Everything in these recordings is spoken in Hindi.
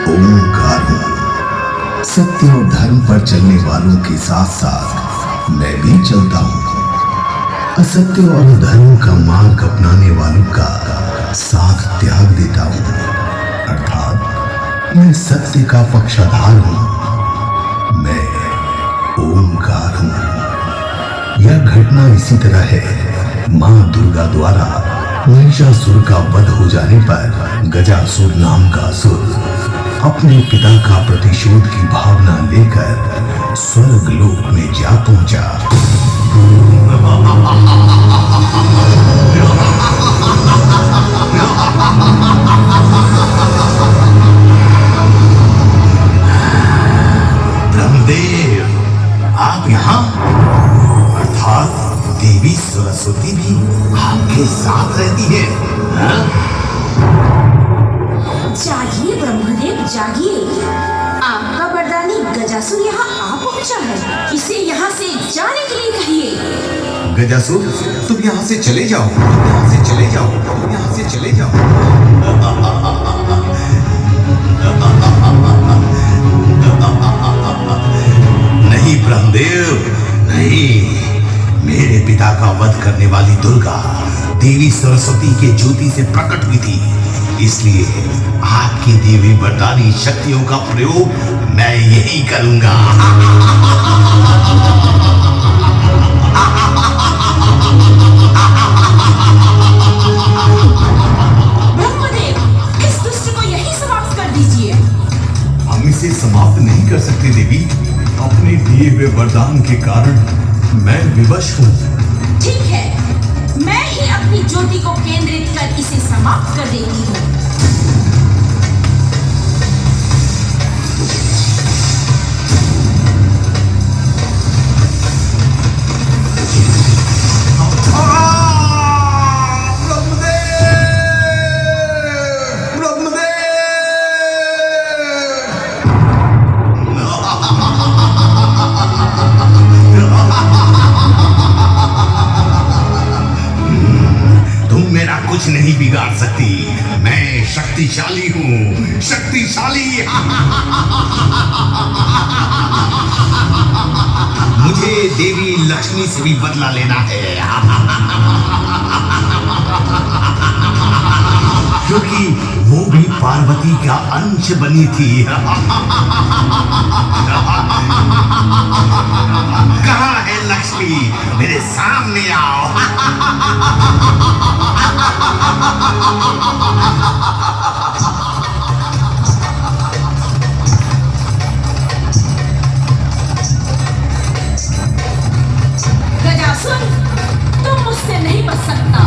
ओंकार हूं। सत्य और धर्म पर चलने वालों के साथ साथ मैं भी चलता हूं। असत्य और अधर्म का मार्ग अपनाने वालों का साथ त्याग देता हूं। अर्थात मैं सत्य का पक्षाधार हूं। मैं ओंकार हूं। यह घटना इसी तरह है। मां दुर्गा द्वारा महिषासुर का वध हो जाने पर गजासुर नाम का असुर अपने पिता का प्रतिशोध की भावना लेकर स्वर्ग लोक में जा पहुंचा। ब्रह्मदेव, आप यहाँ? अर्थात देवी सरस्वती भी आपके साथ रहती है? जागिए ब्रह्मदेव, जागिए। आपका वरदानी गजासुर यहाँ आ पहुँचा है। इसे यहाँ से जाने के लिए कहिए। गजासुर, तुम यहाँ से चले जाओ, यहाँ से चले जाओ, यहाँ से चले जाओ। नहीं ब्रह्मदेव, नहीं। मेरे पिता का वध करने वाली दुर्गा देवी सरस्वती के ज्योति से प्रकट हुई थी, इसलिए आपकी देवी वरदानी शक्तियों का प्रयोग मैं यही करूंगा। ब्रह्मदेव, इस दुष्ट को यही समाप्त कर दीजिए। हम इसे समाप्त नहीं कर सकते देवी। अपने दिए हुए वरदान के कारण मैं विवश हूँ। ठीक है, मैं ही अपनी ज्योति को केंद्रित कर इसे समाप्त कर देती हूँ। कुछ नहीं बिगाड़ सकती। मैं शक्तिशाली हूँ, शक्तिशाली। मुझे देवी लक्ष्मी से भी बदला लेना है, क्योंकि वो भी पार्वती का अंश बनी थी। कहाँ है लक्ष्मी? मेरे सामने आओ। गजासुर, तुम मुझसे नहीं बच सकता।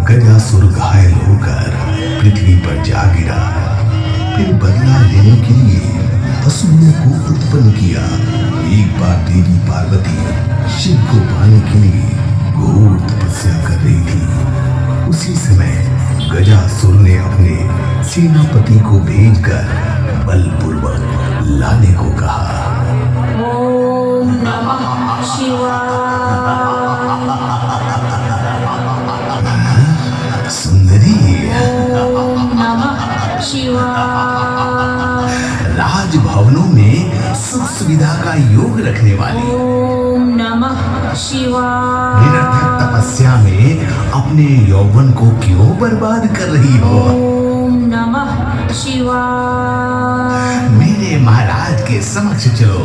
गजासुर घायल होकर पृथ्वी पर जा गिरा। फिर बदला लेने के लिए असुरों को उत्पन्न किया। एक बार देवी पार्वती शिव को पाने के लिए घोर तपस्या कर रही थी। उसी समय गजासुर ने अपने सेनापति को भेजकर बलपूर्वक लाने को कहा। ओम नमः शिवाय। सुंदरी, ओम नमः शिवाय। राजभवनों में सुख सुविधा का योग रखने वाली, ओम नमः शिवाय। निरर्थक तपस्या में अपने यौवन को क्यों बर्बाद कर रही हो? ओम नमः शिवाय। मेरे महाराज के समक्ष चलो,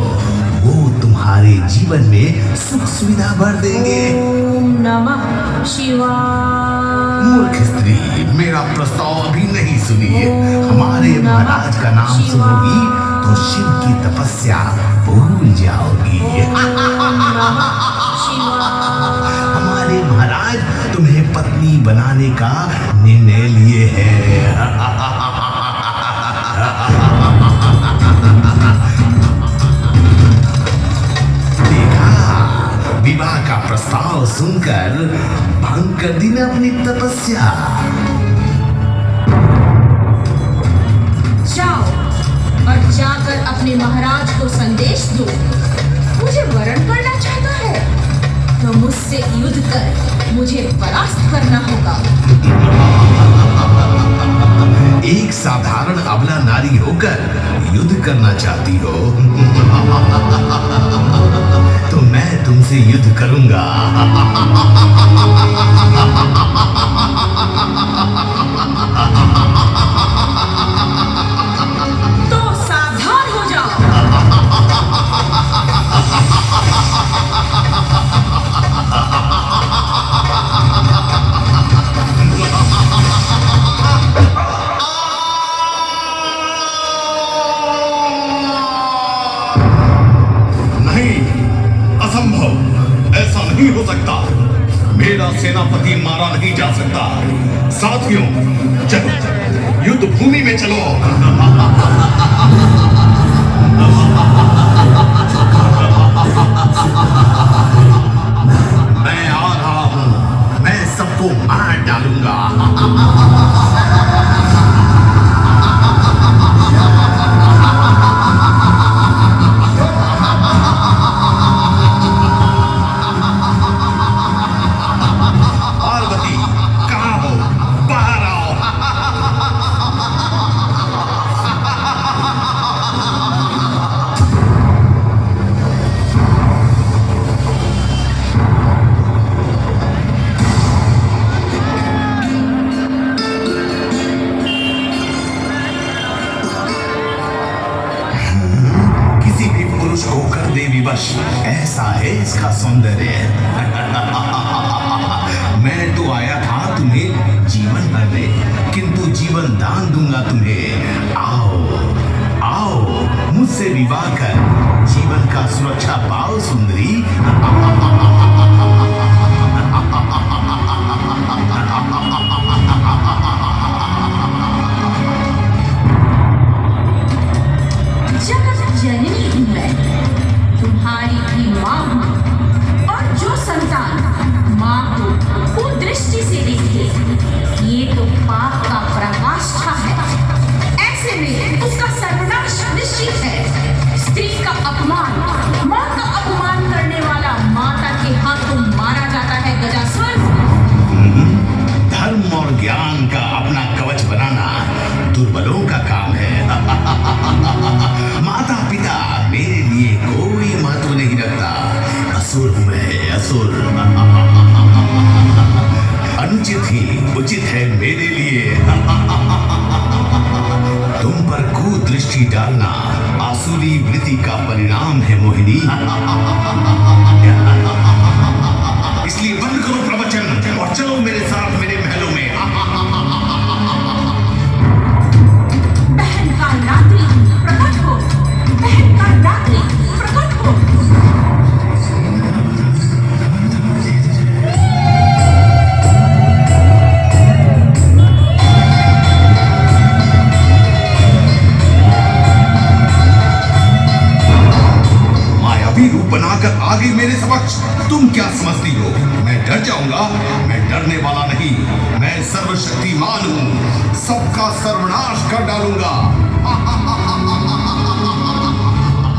वो तुम्हारे जीवन में सुख सुविधा भर देंगे। ओम नमः शिवाय। मूर्ख स्त्री, मेरा प्रस्ताव अभी नहीं सुनी है। हमारे महाराज का नाम सुनोगी तो शिव की तपस्या भूल जाओगी। हमारे महाराज तुम्हें पत्नी बनाने का निर्णय लिए हैं। विवाह का प्रस्ताव सुनकर भंग कर दी ना अपनी तपस्या। जाओ और जाकर अपने महाराज को संदेश दो। मुझे वरण करना चाहता है तो मुझसे युद्ध कर मुझे परास्त करना होगा। एक साधारण अबला नारी होकर युद्ध करना चाहती हो तो मैं तुमसे युद्ध करूंगा। तो सावधान हो जाओ। नहीं हो सकता, मेरा सेनापति मारा नहीं जा सकता। साथियों, चलो युद्ध भूमि में चलो। मैं आ रहा हूं, मैं सबको मार डालूंगा। ऐसा है इसका सौंदर्य। मैं तो आया था तुम्हें जीवन भरने, किंतु जीवन दान दूंगा तुम्हें। आओ आओ, मुझसे विवाह कर जीवन का सुरक्षा पाओ सुंदरी। जगत जननी हूँ मैं, तुम्हारी भी माँ हूँ, और जो संतान माँ को कुदृष्टि से देखे ये तो पाप का प्रकाष्ठा है। ऐसे में उसका सर्वनाश निश्चित है। स्त्री का अपमान, माँ का अपमान करने वाला माता के हाथों मारा जाता है गजासुर। धर्म और ज्ञान का अपना कवच बनाना दुर्बलों का काम है। माता पिता मेरे लिए कोई महत्व नहीं रखता। असुर हूं मैं, असुर। अनुचित ही उचित है मेरे लिए। तुम पर कुदृष्टि डालना आसुरी वृत्ति का परिणाम है मोहिनी। इसलिए बंद करो प्रवचन और चलो मेरे साथ मेरे महलों में। बहन का रात्रि प्रकट हो, बहन का रात्रि प्रकट हो। मायावी रूप बनाकर आ गई मेरे समक्ष। तुम क्या समझती हो मैं डर जाऊंगा? मैं डरने वाला नहीं, मैं सर्वशक्तिमान हूं, सबका सर्वनाश कर डालूंगा।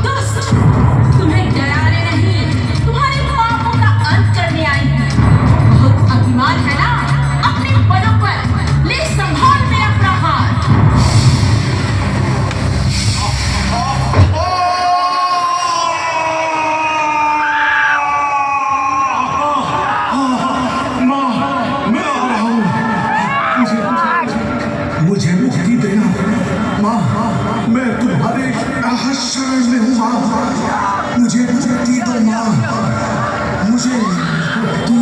दुष्ट, तुम्हें डराने नहीं, तुम्हारे पापों का अंत करने आई हूँ। बहुत अभिमान है ना अपने बलों पर, ले संभाल मेरा प्रहार। मुझे मुक्ति देना माँ, मैं तुम्हारे शरण में हूँ माँ। मुझे मुक्ति दो माँ, मुझे मुक्ति